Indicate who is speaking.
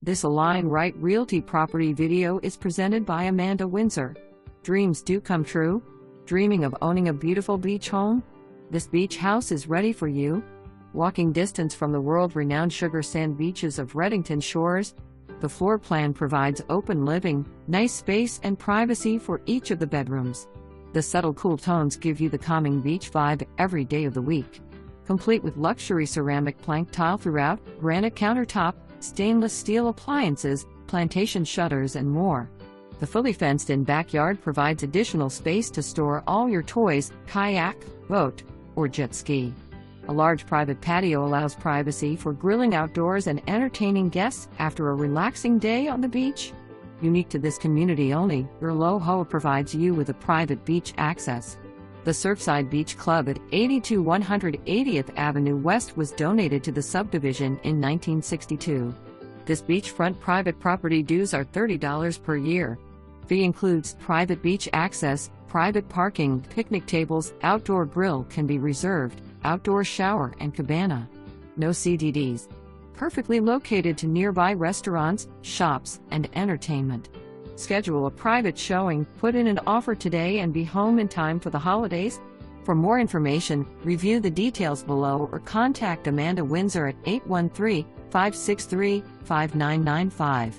Speaker 1: This Align Right Realty property video is presented by Amanda Winsor. Dreams do come true? Dreaming of owning a beautiful beach home? This beach house is ready for you. Walking distance from the world-renowned sugar sand beaches of Redington Shores, the floor plan provides open living, nice space and privacy for each of the bedrooms. The subtle cool tones give you the calming beach vibe every day of the week. Complete with luxury ceramic plank tile throughout, granite countertop, stainless steel appliances, plantation shutters and more. The fully fenced-in backyard provides additional space to store all your toys, kayak, boat, or jet ski. A large private patio allows privacy for grilling outdoors and entertaining guests after a relaxing day on the beach. Unique to this community only, your Loho provides you with a private beach access. The Surfside Beach Club at 82-180th Avenue West was donated to the subdivision in 1962. This beachfront private property dues are $30 per year. Fee includes private beach access, private parking, picnic tables, outdoor grill can be reserved, outdoor shower and cabana. No CDDs. Perfectly located to nearby restaurants, shops, and entertainment. Schedule a private showing, put in an offer today and be home in time for the holidays. For more information, review the details below or contact Amanda Winsor at 813-563-5995.